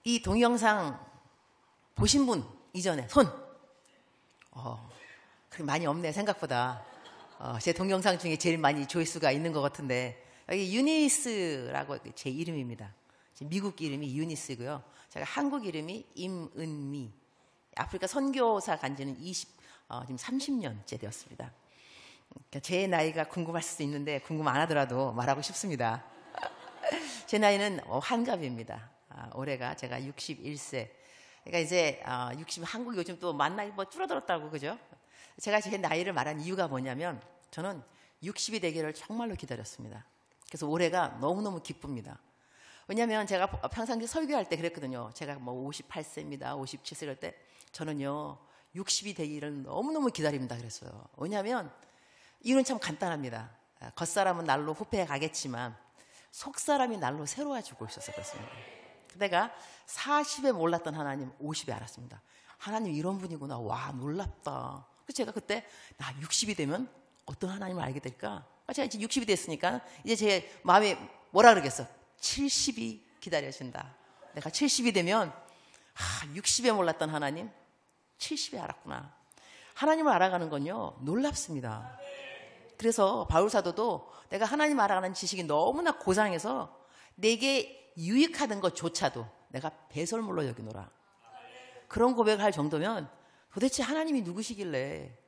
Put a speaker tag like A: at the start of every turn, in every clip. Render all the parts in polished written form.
A: 이 동영상 보신 분 이전에 손. 그렇게 많이 없네 생각보다. 제 동영상 중에 제일 많이 조회수가 있는 것 같은데, 여기 유니스라고 제 이름입니다. 미국 이름이 유니스고요. 제가 한국 이름이 임은미. 아프리카 선교사 간 지는 지금 30년째 되었습니다. 그러니까 제 나이가 궁금할 수도 있는데 궁금 안 하더라도 말하고 싶습니다. 제 나이는 환갑입니다. 올해가 제가 61세. 그러니까 이제 60, 한국 요즘 또 만 나이 뭐 줄어들었다고 그죠? 제가 제 나이를 말한 이유가 뭐냐면 저는 60이 되기를 정말로 기다렸습니다. 그래서 올해가 너무너무 기쁩니다. 왜냐하면 제가 평상시 설교할 때 그랬거든요. 제가 뭐 58세입니다. 57세 이럴 때 저는요 60이 되기를 너무너무 기다립니다 그랬어요. 왜냐하면 이유는 참 간단합니다. 겉사람은 날로 후패해 가겠지만 속사람이 날로 새로워지고 있어서 그렇습니다. 내가 40에 몰랐던 하나님 50에 알았습니다. 하나님 이런 분이구나. 와 놀랍다. 그래서 제가 그때 나 60이 되면 어떤 하나님을 알게 될까? 제가 이제 60이 됐으니까 이제 제 마음에 뭐라 그러겠어? 70이 기다려진다. 내가 70이 되면 60에 몰랐던 하나님 70에 알았구나. 하나님을 알아가는 건요 놀랍습니다. 그래서 바울사도도 내가 하나님 알아가는 지식이 너무나 고상해서 내게 유익하던 것조차도 내가 배설물로 여기노라. 그런 고백을 할 정도면 도대체 하나님이 누구시길래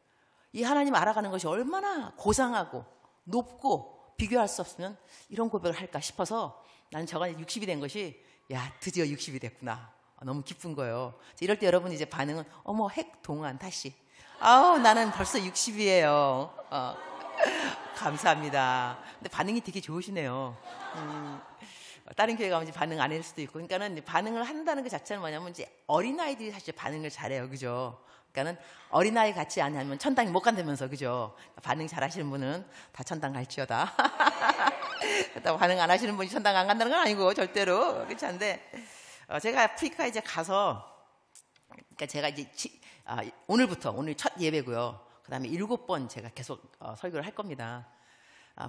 A: 이 하나님 알아가는 것이 얼마나 고상하고 높고 비교할 수 없으면 이런 고백을 할까 싶어서 나는 저가 60이 된 것이 야 드디어 60이 됐구나. 너무 기쁜 거예요. 이럴 때 여러분 이제 반응은 어머 핵동안 다시 나는 벌써 60이에요. 감사합니다. 근데 반응이 되게 좋으시네요. 다른 교회 가면 이제 반응 안 할 수도 있고, 그러니까는 반응을 한다는 것 자체는 뭐냐면 이제 어린아이들이 사실 반응을 잘해요, 그죠? 그러니까는 어린아이 같이 안 하면 천당에 못 간다면서, 그죠? 반응 잘 하시는 분은 다 천당 갈지어다. 반응 안 하시는 분이 천당 안 간다는 건 아니고, 절대로. 그렇지 않은데, 제가 아프리카 이제 가서, 그러니까 제가 이제, 오늘 첫 예배고요. 그 다음에 7번 제가 계속 설교를 할 겁니다.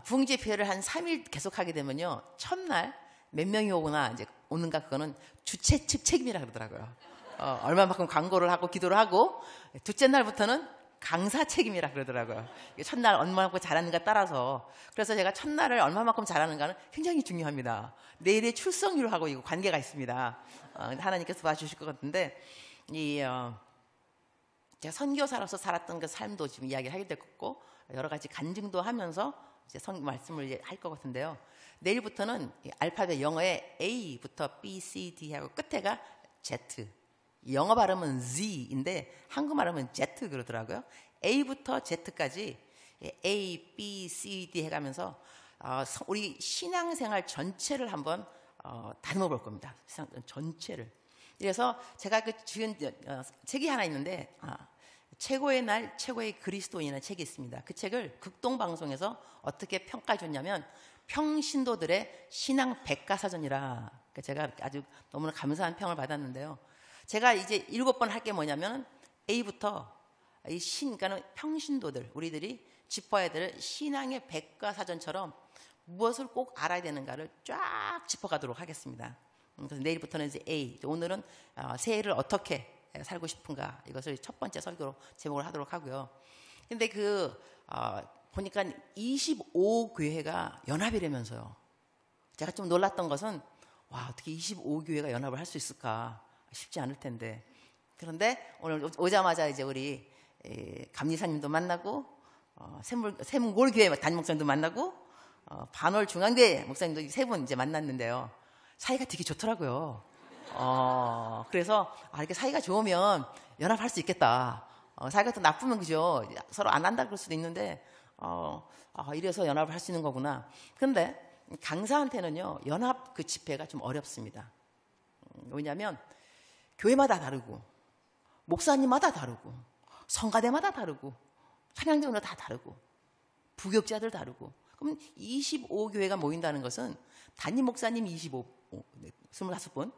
A: 부흥집회를 한 3일 계속 하게 되면요. 첫날 몇 명이 오거나 이제 오는가 그거는 주최 측 책임이라 그러더라고요. 얼마만큼 광고를 하고 기도를 하고, 둘째 날부터는 강사 책임이라 그러더라고요. 첫날 얼마만큼 잘하는가 따라서. 그래서 제가 첫날을 얼마만큼 잘하는가는 굉장히 중요합니다. 내일의 출석률하고 이거 관계가 있습니다. 하나님께서 도와주실 것 같은데, 제가 선교사로서 살았던 그 삶도 지금 이야기를 하게 될 거고, 여러 가지 간증도 하면서 이제 말씀을 할 것 같은데요. 내일부터는 알파벳 영어의 A부터 B, C, D 하고 끝에가 Z. 영어 발음은 Z인데 한국말 하면 Z 그러더라고요. A부터 Z까지 A, B, C, D 해가면서 우리 신앙생활 전체를 한번 다듬어 볼 겁니다. 전체를. 그래서 제가 지은 책이 하나 있는데 최고의 날 최고의 그리스도인이라는 책이 있습니다. 그 책을 극동방송에서 어떻게 평가해 줬냐면 평신도들의 신앙 백과사전이라. 제가 아주 너무나 감사한 평을 받았는데요. 제가 이제 7번 할 게 뭐냐면 A부터 그러니까 평신도들, 우리들이 짚어야 될 신앙의 백과사전처럼 무엇을 꼭 알아야 되는가를 쫙 짚어가도록 하겠습니다. 그래서 내일부터는 이제 A, 오늘은 새해를 어떻게 살고 싶은가, 이것을 첫 번째 설교로 제목을 하도록 하고요. 근데 보니까 25교회가 연합이라면서요. 제가 좀 놀랐던 것은 와, 어떻게 25교회가 연합을 할 수 있을까? 쉽지 않을 텐데. 그런데 오늘 오자마자 이제 우리 감리사님도 만나고 샘골교회 담임 목사님도 만나고 반월 중앙교회 목사님도 세 분 이제 만났는데요. 사이가 되게 좋더라고요. 그래서 이렇게 사이가 좋으면 연합할 수 있겠다. 사이가 또 나쁘면 그죠, 서로 안 한다 그럴 수도 있는데 이래서 연합을 할 수 있는 거구나. 그런데 강사한테는요 연합 그 집회가 좀 어렵습니다. 왜냐하면 교회마다 다르고 목사님마다 다르고 성가대마다 다르고 찬양자마다 다 다르고 부교육자들 다르고. 그럼 25교회가 모인다는 것은 담임 목사님 25분,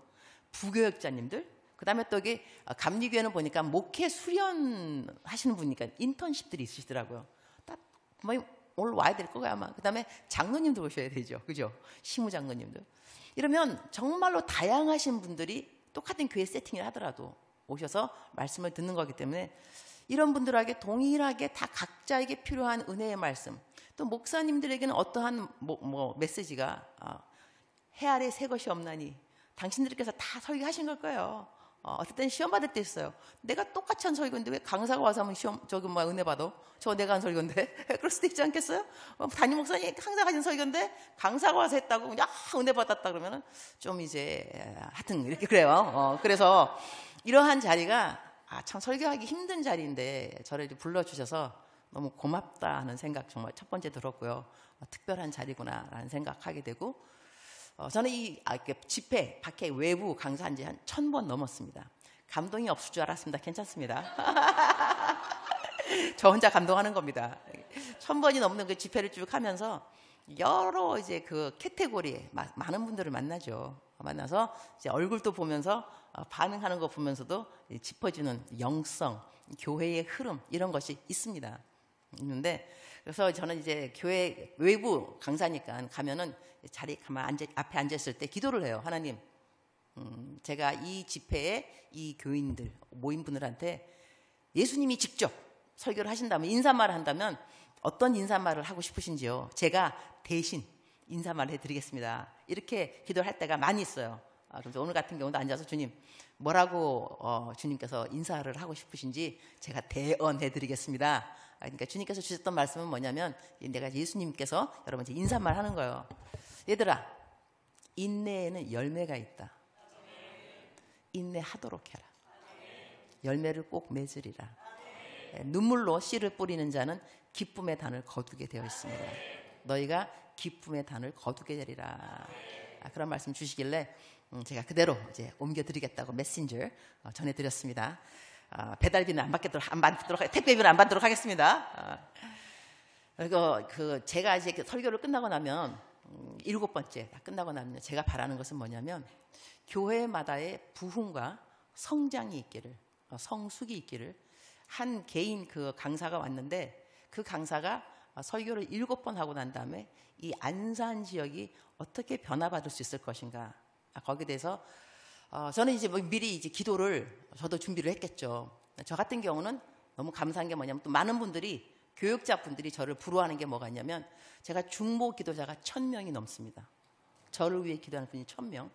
A: 부교육자님들, 그 다음에 또 이게 감리교회는 보니까 목회 수련 하시는 분이니까 인턴십들이 있으시더라고요. 딱 오늘 와야 될 거고요 아마. 그 다음에 장로님도 오셔야 되죠, 그죠? 시무장로님들. 이러면 정말로 다양하신 분들이 똑같은 교회 세팅을 하더라도 오셔서 말씀을 듣는 거기 때문에 이런 분들에게 동일하게 다 각자에게 필요한 은혜의 말씀, 또 목사님들에게는 어떠한 메시지가 해 아래 새 것이 없나니, 당신들께서 다 설교하신 걸 거예요. 어떨 땐 시험 받을 때 있어요. 내가 똑같이 한 설교인데 왜 강사가 와서 하면 시험, 은혜 받아? 저거 내가 한 설교인데? 그럴 수도 있지 않겠어요? 담임 목사님 항상 하신 설교인데 강사가 와서 했다고 그냥 은혜 받았다 그러면은 좀 이제 하여튼 이렇게 그래요. 그래서 이러한 자리가 참 설교하기 힘든 자리인데 저를 불러주셔서 너무 고맙다 하는 생각 정말 첫 번째 들었고요. 특별한 자리구나라는 생각하게 되고, 저는 이 집회 밖에 외부 강사한 지 한 1000번 넘었습니다. 감동이 없을 줄 알았습니다. 괜찮습니다. 저 혼자 감동하는 겁니다. 1000번이 넘는 그 집회를 쭉 하면서 여러 이제 그 캐테고리에 많은 분들을 만나죠. 만나서 이제 얼굴도 보면서 반응하는 거 보면서도 짚어주는 영성, 교회의 흐름 이런 것이 있는데, 그래서 저는 이제 교회 외부 강사니까 가면은 자리 가만 앞에 앉았을 때 기도를 해요. 하나님, 제가 이 집회에 이 교인들 모인 분들한테 예수님이 직접 설교를 하신다면, 인사말을 한다면 어떤 인사말을 하고 싶으신지요? 제가 대신 인사말을 해드리겠습니다. 이렇게 기도를 할 때가 많이 있어요. 그래서 오늘 같은 경우도 앉아서 주님, 뭐라고 주님께서 인사를 하고 싶으신지 제가 대언해드리겠습니다. 그러니까 주님께서 주셨던 말씀은 뭐냐면, 내가 예수님께서 여러분 이제 인사말 하는 거예요. 얘들아, 인내에는 열매가 있다. 인내하도록 해라. 열매를 꼭 맺으리라. 눈물로 씨를 뿌리는 자는 기쁨의 단을 거두게 되어 있습니다. 너희가 기쁨의 단을 거두게 되리라. 그런 말씀 주시길래 제가 그대로 이제 옮겨드리겠다고 메신저 전해드렸습니다. 배달비는 안 받도록, 택배비는 안 받도록 하겠습니다. 그리고 제가 이제 설교를 끝나고 나면 7번째 다 끝나고 나면 제가 바라는 것은 뭐냐면, 교회마다의 부흥과 성장이 있기를, 성숙이 있기를. 한 개인 그 강사가 왔는데 그 강사가 설교를 7번 하고 난 다음에 이 안산 지역이 어떻게 변화받을 수 있을 것인가, 거기에 대해서 저는 이제 미리 이제 기도를 저도 준비를 했겠죠. 저 같은 경우는 너무 감사한 게 뭐냐면, 또 많은 분들이, 교육자분들이 저를 부러워하는 게 뭐가 있냐면, 제가 중보 기도자가 1000명이 넘습니다. 저를 위해 기도하는 분이 1000명.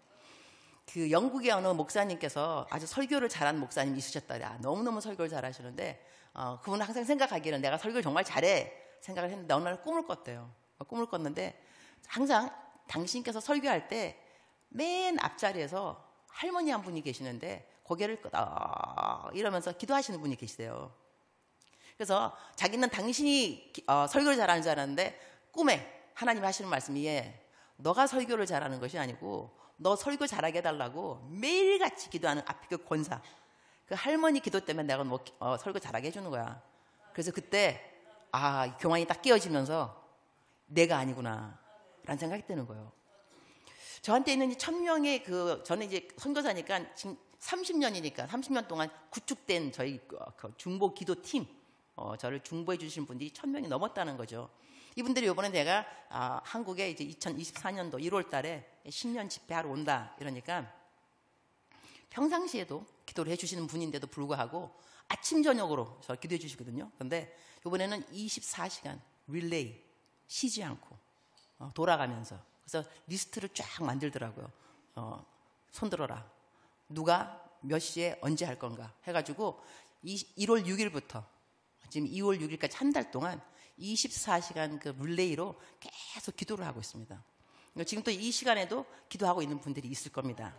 A: 그 영국의 어느 목사님께서 아주 설교를 잘하는 목사님이 있으셨더라. 너무너무 설교를 잘하시는데 그분은 항상 생각하기를 내가 설교를 정말 잘해 생각을 했는데, 어느 날 꿈을 꿨대요. 꿈을 꿨는데 항상 당신께서 설교할 때 맨 앞자리에서 할머니 한 분이 계시는데 고개를 끄덕 이러면서 기도하시는 분이 계시대요. 그래서 자기는 당신이 설교를 잘하는 줄 알았는데, 꿈에 하나님이 하시는 말씀이, 너가 설교를 잘하는 것이 아니고 너 설교 잘하게 해달라고 매일같이 기도하는 앞에 그 권사, 그 할머니 기도 때문에 내가 설교 잘하게 해주는 거야. 그래서 그때 교만이 딱 깨어지면서 내가 아니구나 라는 생각이 드는 거예요. 저한테 있는 1000명의 저는 이제 선교사니까 지금 30년이니까 30년 동안 구축된 저희 중보 기도팀, 저를 중보해 주신 분들이 1000명이 넘었다는 거죠. 이분들이 이번에 내가 한국에 이제 2024년도 1월 달에 신년 집회하러 온다 이러니까, 평상시에도 기도를 해주시는 분인데도 불구하고 아침 저녁으로 저 기도해 주시거든요. 그런데 이번에는 24시간 릴레이 쉬지 않고 돌아가면서, 그래서 리스트를 쫙 만들더라고요. 손 들어라, 누가 몇 시에 언제 할 건가 해가지고 1월 6일부터 지금 2월 6일까지 한 달 동안 24시간 그 릴레이로 계속 기도를 하고 있습니다. 지금 또 이 시간에도 기도하고 있는 분들이 있을 겁니다.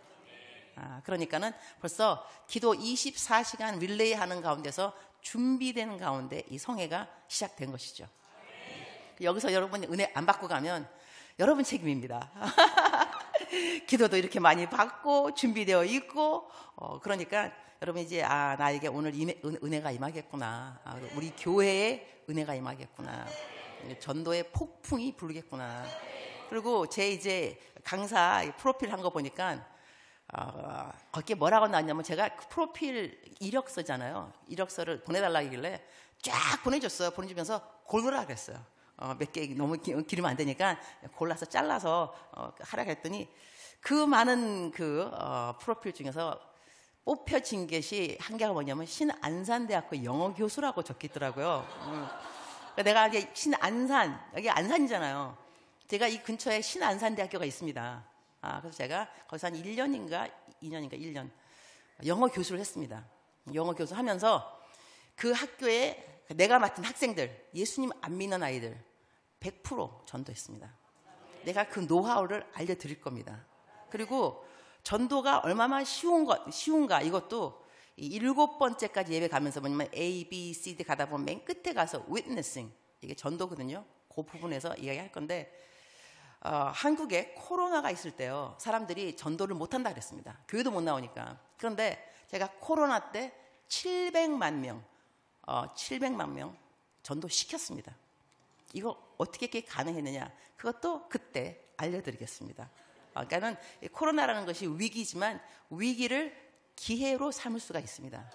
A: 그러니까는 벌써 기도 24시간 릴레이 하는 가운데서 준비되는 가운데 이 성회가 시작된 것이죠. 여기서 여러분이 은혜 안 받고 가면 여러분 책임입니다. 기도도 이렇게 많이 받고 준비되어 있고, 그러니까 여러분 이제 나에게 오늘 은혜가 임하겠구나, 우리 교회에 은혜가 임하겠구나, 전도의 폭풍이 부르겠구나. 그리고 제 이제 강사 프로필 한 거 보니까 거기에 뭐라고 나왔냐면, 제가 그 프로필 이력서잖아요. 이력서를 보내달라 하길래 쫙 보내줬어요. 보내주면서 고르라 그랬어요. 몇 개 너무 기르면 안 되니까 골라서 잘라서 하라 그랬더니, 그 많은 프로필 중에서 뽑혀진 것이 한 개가 뭐냐면 신안산대학교 영어 교수라고 적혀 있더라고요. 내가 이제 신안산, 여기 안산이잖아요. 제가 이 근처에 신안산대학교가 있습니다. 그래서 제가 거기서 한 1년인가 2년인가 1년 영어 교수를 했습니다. 영어 교수 하면서 그 학교에 내가 맡은 학생들, 예수님 안 믿는 아이들 100% 전도했습니다. 내가 그 노하우를 알려드릴 겁니다. 그리고 전도가 얼마나 쉬운가 이것도 7번째까지 예배 가면서 뭐냐면 A, B, C, D 가다 보면 맨 끝에 가서 witnessing, 이게 전도거든요. 그 부분에서 이야기할 건데 한국에 코로나가 있을 때요, 사람들이 전도를 못한다 그랬습니다. 교회도 못 나오니까. 그런데 제가 코로나 때 700만 명 전도시켰습니다. 이거 어떻게 그게 가능했느냐, 그것도 그때 알려드리겠습니다. 그러니까는 코로나라는 것이 위기지만 위기를 기회로 삼을 수가 있습니다.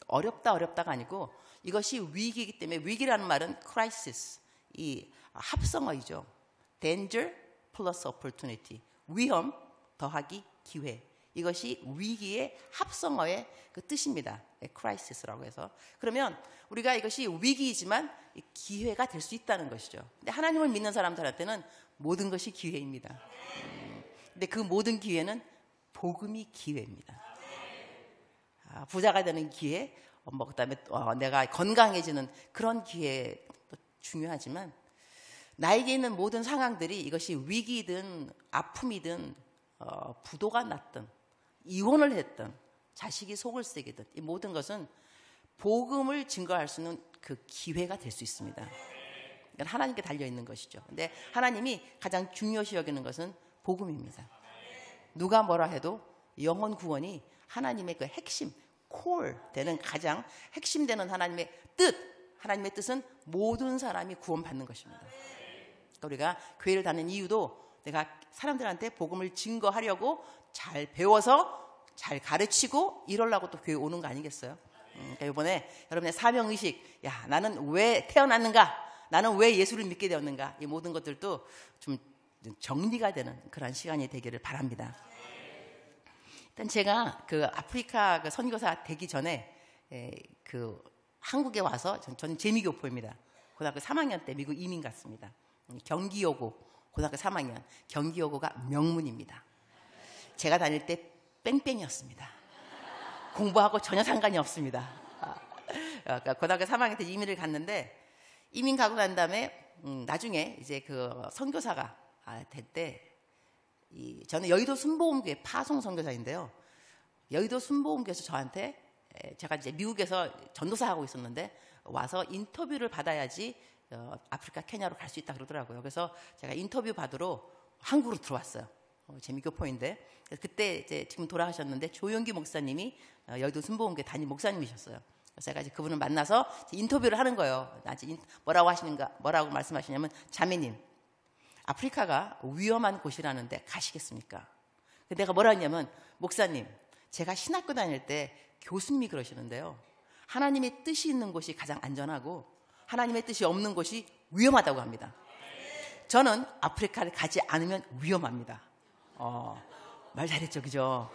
A: 어렵다가 아니고 이것이 위기이기 때문에, 위기라는 말은 crisis, 이 합성어이죠. danger plus opportunity, 위험 더하기 기회, 이것이 위기의 합성어의 그 뜻입니다. crisis라고 해서. 그러면 우리가 이것이 위기이지만 기회가 될 수 있다는 것이죠. 근데 하나님을 믿는 사람들한테는 모든 것이 기회입니다. 근데 그 모든 기회는 복음이 기회입니다. 부자가 되는 기회, 그다음에 내가 건강해지는 그런 기회도 중요하지만, 나에게 있는 모든 상황들이 이것이 위기든 아픔이든 부도가 났든 이혼을 했든 자식이 속을 새기든, 이 모든 것은 복음을 증거할 수 있는 그 기회가 될 수 있습니다. 하나님께 달려있는 것이죠. 근데 하나님이 가장 중요시 여기는 것은 복음입니다. 누가 뭐라 해도 영혼 구원이 하나님의 그 핵심, 콜 되는, 가장 핵심되는 하나님의 뜻은 모든 사람이 구원받는 것입니다. 그러니까 우리가 교회를 다니는 이유도 내가 사람들한테 복음을 증거하려고 잘 배워서 잘 가르치고 이러려고 또 교회 오는 거 아니겠어요? 그러니까 이번에 여러분의 사명의식, 야, 나는 왜 태어났는가? 나는 왜 예수를 믿게 되었는가? 이 모든 것들도 좀 정리가 되는 그런 시간이 되기를 바랍니다. 일단 제가 그 아프리카 그 선교사 되기 전에 그 한국에 와서, 저는 재미교포입니다. 고등학교 3학년 때 미국 이민 갔습니다. 경기여고, 고등학교 3학년 경기여고가 명문입니다. 제가 다닐 때 뺑뺑이었습니다. 공부하고 전혀 상관이 없습니다. 그러니까 고등학교 3학년 때 이민을 갔는데, 이민 가고 난 다음에 나중에 이제 그 선교사가 될 때, 저는 여의도 순복음교회 파송 선교사인데요. 여의도 순복음교회에서 저한테, 제가 이제 미국에서 전도사 하고 있었는데 와서 인터뷰를 받아야지 아프리카 케냐로 갈 수 있다 그러더라고요. 그래서 제가 인터뷰 받으러 한국으로 들어왔어요. 재미교포인데, 그때 이제 지금 돌아가셨는데 조용기 목사님이 여의도 순복음교회 담임 목사님이셨어요. 그래서 제가 이제 그분을 만나서 인터뷰를 하는 거예요. 뭐라고 말씀하시냐면, 자매님, 아프리카가 위험한 곳이라는데 가시겠습니까? 내가 뭐라 했냐면, 목사님, 제가 신학교 다닐 때 교수님이 그러시는데요, 하나님의 뜻이 있는 곳이 가장 안전하고 하나님의 뜻이 없는 곳이 위험하다고 합니다. 저는 아프리카를 가지 않으면 위험합니다. 말 잘했죠, 그죠?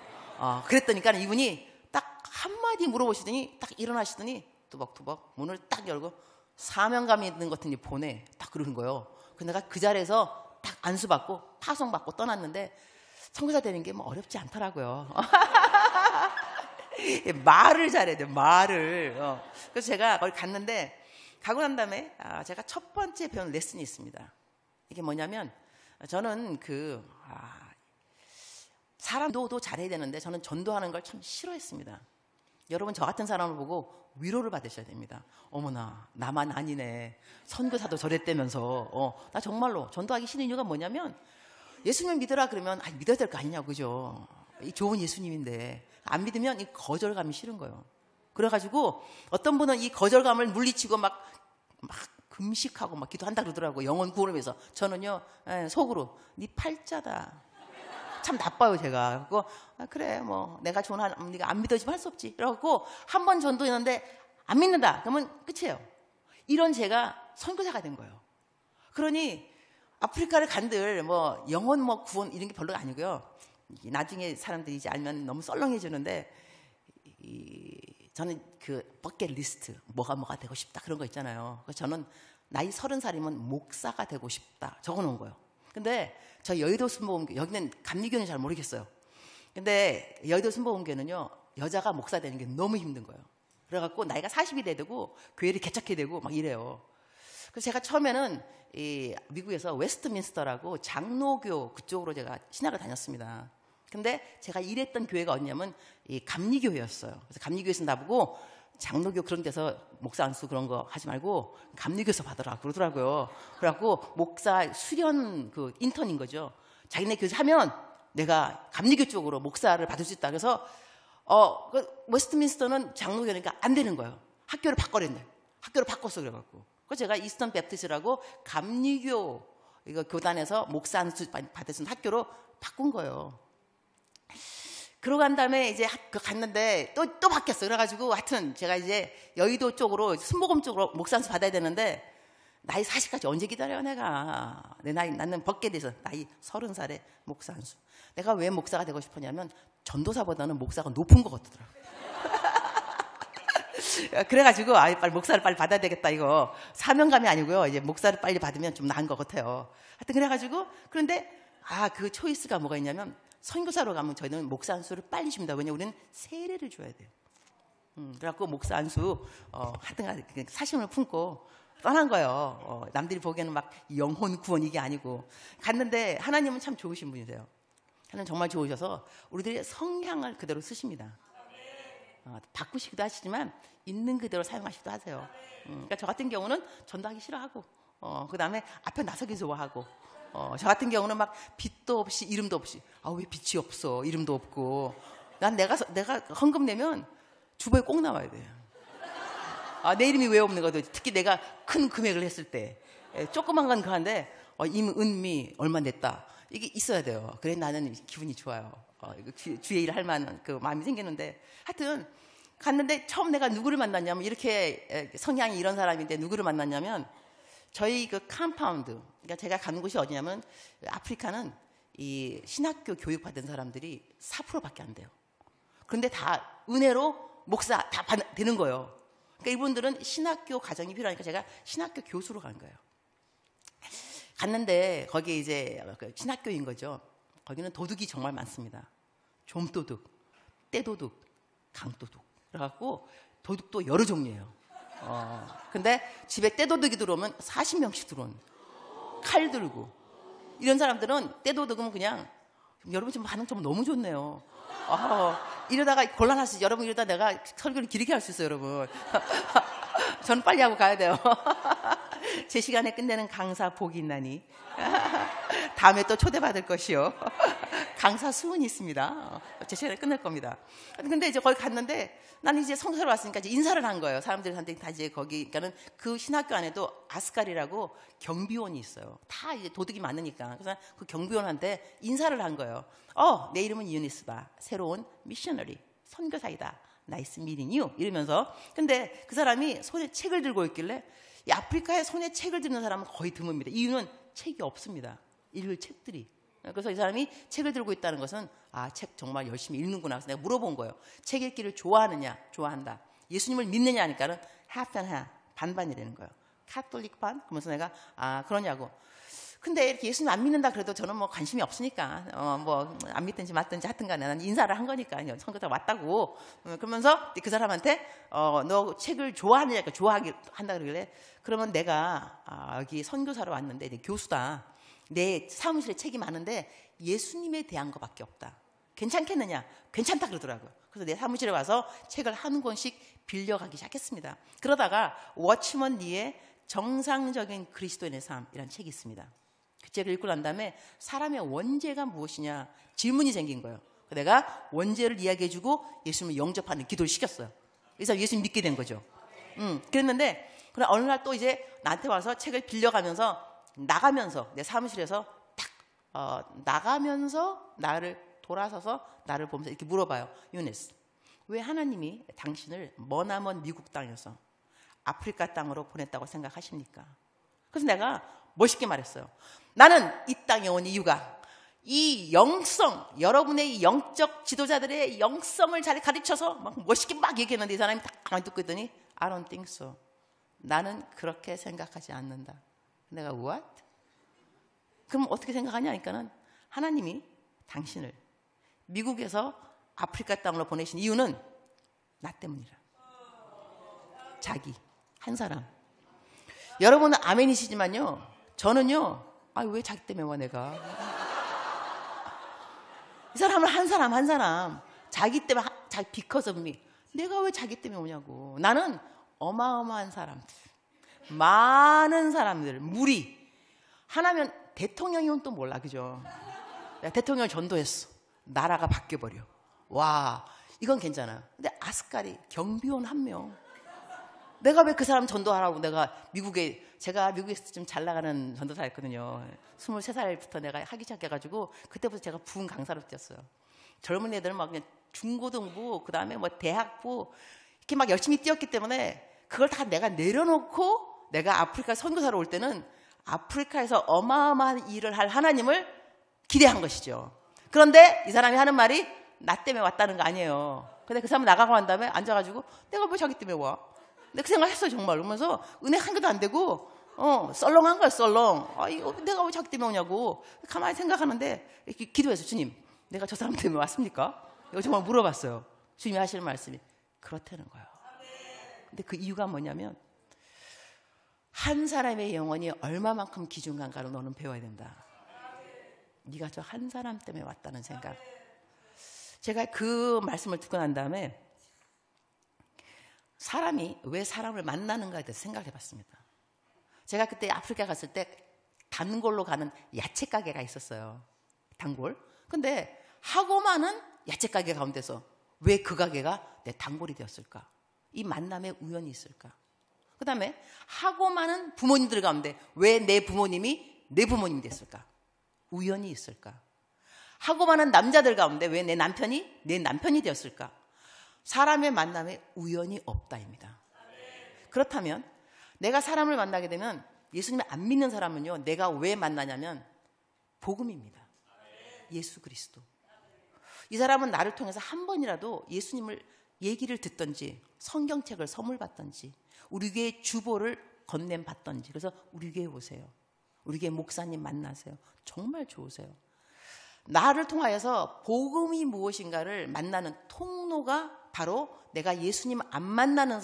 A: 그랬더니까 이분이 딱 한마디 물어보시더니 딱 일어나시더니 뚜벅뚜벅 문을 딱 열고, 사명감이 있는 것 같으니 보내, 딱 그러는 거예요. 그래서 내가 그 자리에서 딱 안수받고 파송받고 떠났는데, 선교사 되는 게 뭐 어렵지 않더라고요. 말을 잘해야 돼요, 말을. 그래서 제가 거기 갔는데, 가고 난 다음에 제가 첫 번째 배운 레슨이 있습니다. 이게 뭐냐면, 저는 사람도 잘해야 되는데 저는 전도하는 걸 참 싫어했습니다. 여러분, 저 같은 사람을 보고 위로를 받으셔야 됩니다. 어머나, 나만 아니네. 선교사도 저랬다면서. 나 정말로 전도하기 싫은 이유가 뭐냐면, 예수님 믿으라 그러면 믿어야 될 거 아니냐고, 그죠? 이 좋은 예수님인데 안 믿으면 이 거절감이 싫은 거예요. 그래가지고 어떤 분은 이 거절감을 물리치고 막 금식하고 막 기도한다 그러더라고요. 영혼 구원을 위해서. 저는요, 속으로 네 팔자다. 참 나빠요, 제가. 그리고 그래, 뭐 내가 좋은 하나님, 네가 안 믿어지면 할 수 없지. 그래갖고 한 번 전도했는데 안 믿는다 그러면 끝이에요. 이런 제가 선교사가 된 거예요. 그러니 아프리카를 간들 뭐 영혼 뭐 구원 이런 게 별로 아니고요. 나중에 사람들이 이제 알면 너무 썰렁해지는데, 저는 그 버킷리스트, 뭐가 되고 싶다 그런 거 있잖아요. 그래서 저는 나이 30살이면 목사가 되고 싶다 적어놓은 거예요. 근데 저 여의도 순복음교, 여기는 감리교는 잘 모르겠어요. 근데 여의도 순복음교는요, 여자가 목사 되는 게 너무 힘든 거예요. 그래갖고 나이가 40이 되고 교회를 개척해야 되고 막 이래요. 그래서 제가 처음에는 이 미국에서 웨스트민스터라고 장로교 그쪽으로 제가 신학을 다녔습니다. 근데 제가 일했던 교회가 어디냐면 이 감리교회였어요. 그래서 감리교회에서 나보고 장로교 그런 데서 목사 안수 그런 거 하지 말고 감리교에서 받으라 그러더라고요. 그래갖고 목사 수련 그 인턴인 거죠. 자기네 교회 하면 내가 감리교 쪽으로 목사를 받을 수 있다. 그래서 그 웨스트민스터는 장로교니까 안 되는 거예요. 학교를 바꿔랬네. 학교를 바꿨어 그래갖고. 그래서 제가 이스턴 베프티스라고 감리교 이거 교단에서 목사 안수 받을 수 있는 학교로 바꾼 거예요. 그러고 간 다음에 이제 갔는데 또 바뀌었어. 그래가지고 하여튼 제가 이제 여의도 쪽으로 순복음 쪽으로 목사 안수 받아야 되는데 나이 40까지 언제 기다려 내가. 내 나이 나는 버킷에서 나이 30살에 목사 안수. 내가 왜 목사가 되고 싶었냐면 전도사보다는 목사가 높은 것 같더라고요. 그래가지고 빨리 목사를 빨리 받아야 되겠다 이거 사명감이 아니고요. 이제 목사를 빨리 받으면 좀 나은 것 같아요. 하여튼 그래가지고 그런데 그 초이스가 뭐가 있냐면 선교사로 가면 저희는 목사 안수를 빨리 줍니다. 왜냐면 우리는 세례를 줘야 돼요. 그래갖고 목사 안수 하여튼 사심을 품고 떠난 거예요. 남들이 보기에는 막 영혼 구원 이게 아니고 갔는데 하나님은 참 좋으신 분이세요. 하나님 정말 좋으셔서 우리들의 성향을 그대로 쓰십니다. 바꾸시기도 하시지만 있는 그대로 사용하시기도 하세요. 그러니까 저 같은 경우는 전도하기 싫어하고 그 다음에 앞에 나서기 좋아하고 저 같은 경우는 막 빛도 없이 이름도 없이 왜 빛이 없어 이름도 없고 난 내가 헌금 내면 주보에 꼭 나와야 돼요. 내 이름이 왜 없는 거죠. 특히 내가 큰 금액을 했을 때 조그만 건 그런데 임은미 얼마 냈다 이게 있어야 돼요. 그래 나는 기분이 좋아요. 주의 일을 할 만한 그 마음이 생기는데 하여튼 갔는데 처음 내가 누구를 만났냐면 이렇게 성향이 이런 사람인데 누구를 만났냐면 저희 그 컴파운드, 그러니까 제가 가는 곳이 어디냐면 아프리카는 이 신학교 교육받은 사람들이 4%밖에 안 돼요. 그런데 다 은혜로 목사 다 되는 거예요. 그러니까 이분들은 신학교 과정이 필요하니까 제가 신학교 교수로 간 거예요. 갔는데 거기 이제 신학교인 거죠. 거기는 도둑이 정말 많습니다. 좀도둑, 떼도둑, 강도둑. 그래갖고 도둑도 여러 종류예요. 근데 집에 떼도둑이 들어오면 40명씩 들어오는 칼 들고 이런 사람들은 떼도둑은 그냥 여러분 지금 반응 좀 너무 좋네요. 이러다가 곤란할 수 있어요. 여러분 이러다 내가 설교를 길게 할 수 있어요 여러분. 저는 빨리 하고 가야 돼요. 제 시간에 끝내는 강사 복이 있나니 다음에 또 초대받을 것이요. 강사 수은이 있습니다. 제 시간에 끝낼 겁니다. 근데 이제 거기 갔는데 나는 이제 성서를 왔으니까 이제 인사를 한 거예요. 사람들한테 다 이제 거기, 그러니까는 그 신학교 안에도 아스칼이라고 경비원이 있어요. 다 이제 도둑이 많으니까. 그래서 그 경비원한테 인사를 한 거예요. 내 이름은 유니스다. 새로운 미셔너리, 선교사이다. 나이스 미팅 유 이러면서. 근데 그 사람이 손에 책을 들고 있길래 이 아프리카에 손에 책을 드는 사람은 거의 드뭅니다. 이유는 책이 없습니다. 읽을 책들이. 그래서 이 사람이 책을 들고 있다는 것은 책 정말 열심히 읽는구나. 그래서 내가 물어본 거예요. 책 읽기를 좋아하느냐? 좋아한다. 예수님을 믿느냐 하니까는 half and half, 반반이라는 거예요. 카톨릭 반? 그러면서 내가 그러냐고. 근데 이렇게 예수님 안 믿는다 그래도 저는 뭐 관심이 없으니까 뭐 안 믿든지 맞든지 하여튼간에 난 인사를 한 거니까요. 선교사 왔다고. 그러면서 그 사람한테 너 책을 좋아하느냐? 좋아하기 한다 그러길래 그러면 내가 여기 선교사로 왔는데 내 교수다. 내 사무실에 책이 많은데 예수님에 대한 것밖에 없다. 괜찮겠느냐? 괜찮다 그러더라고요. 그래서 내 사무실에 와서 책을 한 권씩 빌려가기 시작했습니다. 그러다가 워치먼 리의 정상적인 그리스도인의 삶이라는 책이 있습니다. 그 책을 읽고 난 다음에 사람의 원죄가 무엇이냐 질문이 생긴 거예요. 내가 원죄를 이야기해주고 예수님을 영접하는 기도를 시켰어요. 그래서 예수님 믿게 된 거죠. 그랬는데 그럼 어느 날 또 이제 나한테 와서 책을 빌려가면서 나가면서 내 사무실에서 딱 나가면서 나를 돌아서서 나를 보면서 이렇게 물어봐요. 유니스, 왜 하나님이 당신을 머나먼 미국 땅에서 아프리카 땅으로 보냈다고 생각하십니까? 그래서 내가 멋있게 말했어요. 나는 이 땅에 온 이유가 이 영성, 여러분의 이 영적 지도자들의 영성을 잘 가르쳐서 막 멋있게 막 얘기했는데 이 사람이 딱 가만히 듣고 있더니 I don't think so. 나는 그렇게 생각하지 않는다. 내가 what? 그럼 어떻게 생각하냐니까는 하나님이 당신을 미국에서 아프리카 땅으로 보내신 이유는 나 때문이라. 자기 한 사람. 여러분은 아멘이시지만요, 저는요, 아 왜 자기 때문에 와 내가? 이 사람을 한 사람 자기 때문에 자기 because of me. 내가 왜 자기 때문에 오냐고. 나는 어마어마한 사람들, 많은 사람들, 무리. 하나면 대통령이면 또 몰라, 그죠? 내가 대통령을 전도했어. 나라가 바뀌어버려. 와, 이건 괜찮아. 근데 아스카리 경비원 1명. 내가 왜 그 사람 전도하라고. 내가 제가 미국에서 좀 잘 나가는 전도사였거든요. 23살부터 내가 하기 시작해가지고 그때부터 제가 부흥 강사로 뛰었어요. 젊은 애들 막 그냥 중고등부, 그 다음에 뭐 대학부 이렇게 막 열심히 뛰었기 때문에 그걸 다 내가 내려놓고 내가 아프리카 선교사로 올 때는 아프리카에서 어마어마한 일을 할 하나님을 기대한 것이죠. 그런데 이 사람이 하는 말이 나 때문에 왔다는 거 아니에요. 근데 그 사람 나가고 난 다음에 앉아가지고 내가 왜 자기 때문에 와? 내가 그 생각했어요, 정말. 그러면서 은혜 한 개도 안 되고 썰렁한 거야, 썰렁. 아, 이거 내가 왜 자기 때문에 오냐고. 가만히 생각하는데 이렇게 기도해서, 주님, 내가 저 사람 때문에 왔습니까? 이거 정말 물어봤어요. 주님이 하시는 말씀이 그렇다는 거예요. 근데 그 이유가 뭐냐면 한 사람의 영혼이 얼마만큼 귀중한가를 너는 배워야 된다. 네가 저 한 사람 때문에 왔다는 생각. 제가 그 말씀을 듣고 난 다음에 사람이 왜 사람을 만나는가에 대해서 생각해 봤습니다. 제가 그때 아프리카 갔을 때 단골로 가는 야채 가게가 있었어요. 단골. 근데 하고 많은 야채 가게 가운데서 왜 그 가게가 내 단골이 되었을까? 이 만남의 우연이 있을까? 그 다음에 하고 많은 부모님들 가운데 왜 내 부모님이 내 부모님이 됐을까? 우연이 있을까? 하고 많은 남자들 가운데 왜 내 남편이 내 남편이 되었을까? 사람의 만남에 우연이 없다입니다. 그렇다면 내가 사람을 만나게 되면 예수님을 안 믿는 사람은요, 내가 왜 만나냐면 복음입니다. 예수 그리스도. 이 사람은 나를 통해서 한 번이라도 예수님을 얘기를 듣던지 성경책을 선물 받던지 우리 교회 주보를 건넨 받던지. 그래서 우리 교회 오세요. 우리 교회 목사님 만나세요. 정말 좋으세요. 나를 통하여서 복음이 무엇인가를 만나는 통로가 바로 내가 예수님 안 만난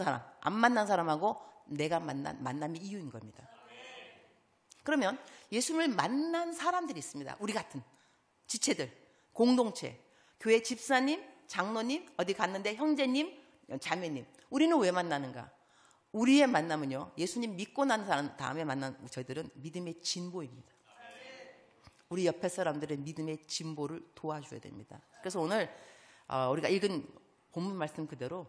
A: 사람하고 내가 만난 만남의 이유인 겁니다. 그러면 예수님을 만난 사람들이 있습니다. 우리 같은 지체들, 공동체, 교회 집사님, 장로님, 어디 갔는데 형제님, 자매님. 우리는 왜 만나는가? 우리의 만남은요, 예수님 믿고 난 사람 다음에 만난 저희들은 믿음의 진보입니다. 우리 옆에 사람들의 믿음의 진보를 도와줘야 됩니다. 그래서 오늘 우리가 읽은 본문 말씀 그대로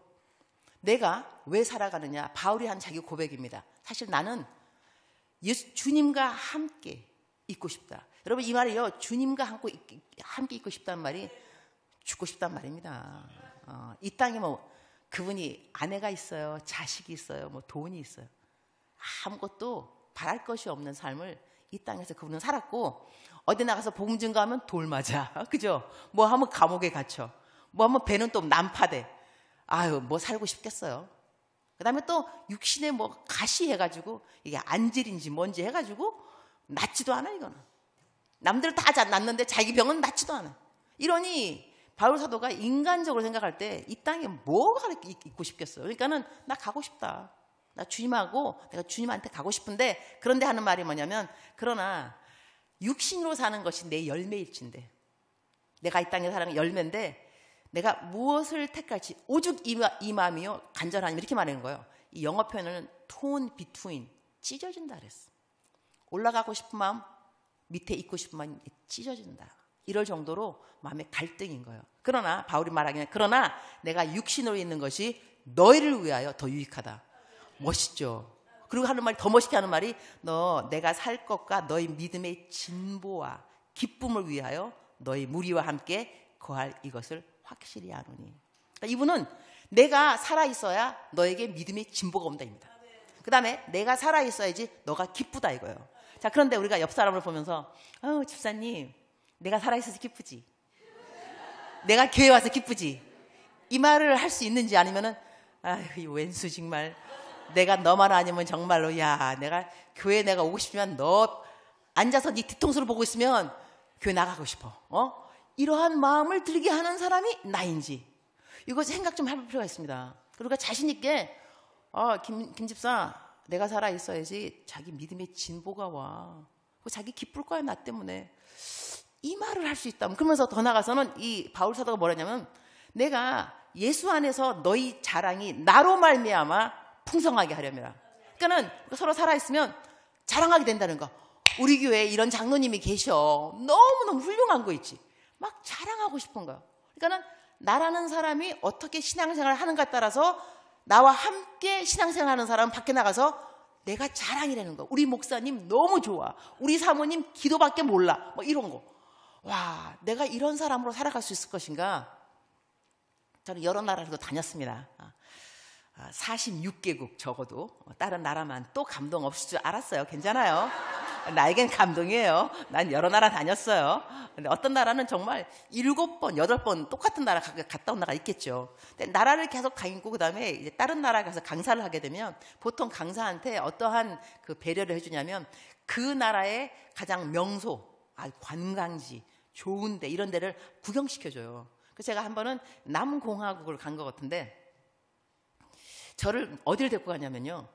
A: 내가 왜 살아가느냐, 바울이 한 자기 고백입니다. 사실 나는 주님과 함께 있고 싶다. 여러분, 이 말이요, 주님과 함께 있고 싶다는 말이 죽고 싶단 말입니다. 이 땅에 뭐 그분이 아내가 있어요, 자식이 있어요, 뭐 돈이 있어요. 아무것도 바랄 것이 없는 삶을 이 땅에서 그분은 살았고, 어디 나가서 복음 증거하면 돌 맞아, 그죠? 뭐 하면 감옥에 갇혀, 뭐 하면 배는 또 난파돼. 아유, 뭐 살고 싶겠어요. 그 다음에 또 육신에 뭐 가시 해가지고 이게 안질인지 뭔지 해가지고 낫지도 않아. 이거는 남들 다 낫는데 자기 병은 낫지도 않아. 이러니 바울 사도가 인간적으로 생각할 때 이 땅에 뭐가 있고 싶겠어요. 그러니까는 나 가고 싶다. 나 주님하고 내가 주님한테 가고 싶은데, 그런데 하는 말이 뭐냐면, 그러나 육신으로 사는 것이 내 열매일진데, 내가 이 땅에 사는 열매인데 내가 무엇을 택할지 오죽 이 마음이요 간절하니, 이렇게 말하는 거예요. 이 영어 표현은 torn between, 찢어진다 그랬어. 올라가고 싶은 마음, 밑에 있고 싶은 마음이 찢어진다. 이럴 정도로 마음의 갈등인 거예요. 그러나 바울이 말하기는, 그러나 내가 육신으로 있는 것이 너희를 위하여 더 유익하다. 멋있죠. 그리고 하는 말이, 더 멋있게 하는 말이, 내가 살 것과 너희 믿음의 진보와 기쁨을 위하여 너희 무리와 함께 거할 이것을 확실히 아노니. 그러니까 이분은 내가 살아있어야 너에게 믿음의 진보가 온다입니다. 그 다음에 내가 살아있어야지 너가 기쁘다 이거예요. 자, 그런데 우리가 옆 사람을 보면서 집사님 내가 살아있어서 기쁘지. 내가 교회 와서 기쁘지. 이 말을 할 수 있는지 아니면은 이 왼수 정말 내가 너만 아니면 정말로 야 내가 교회 내가 오고 싶지만 너 앉아서 네 뒤통수를 보고 있으면 교회 나가고 싶어. 이러한 마음을 들게 하는 사람이 나인지 이거 생각 좀 해볼 필요가 있습니다. 그러니까 자신 있게 김 집사 내가 살아 있어야지 자기 믿음의 진보가 와. 자기 기쁠 거야 나 때문에. 이 말을 할 수 있다면 그러면서 더 나가서는 이 바울 사도가 뭐라냐면 내가 예수 안에서 너희 자랑이 나로 말미암아 풍성하게 하려면 그러니까는 서로 살아있으면 자랑하게 된다는 거. 우리 교회에 이런 장로님이 계셔. 너무너무 훌륭한 거 있지. 막 자랑하고 싶은 거야. 그러니까는 나라는 사람이 어떻게 신앙생활을 하는가에 따라서 나와 함께 신앙생활하는 사람은 밖에 나가서 내가 자랑이라는 거. 우리 목사님 너무 좋아. 우리 사모님 기도밖에 몰라. 뭐 이런 거. 와, 내가 이런 사람으로 살아갈 수 있을 것인가? 저는 여러 나라에도 다녔습니다. 46개국 적어도. 다른 나라만 또 감동 없을 줄 알았어요. 괜찮아요. 나에겐 감동이에요. 난 여러 나라 다녔어요. 근데 어떤 나라는 정말 7번, 8번 똑같은 나라 갔다 온 나라가 있겠죠. 근데 나라를 계속 다니고 그다음에 이제 다른 나라에 가서 강사를 하게 되면 보통 강사한테 어떠한 그 배려를 해주냐면 그 나라의 가장 명소, 관광지, 좋은데 이런 데를 구경시켜줘요. 그래서 제가 한 번은 남공화국을 간 것 같은데 저를 어디를 데리고 가냐면요.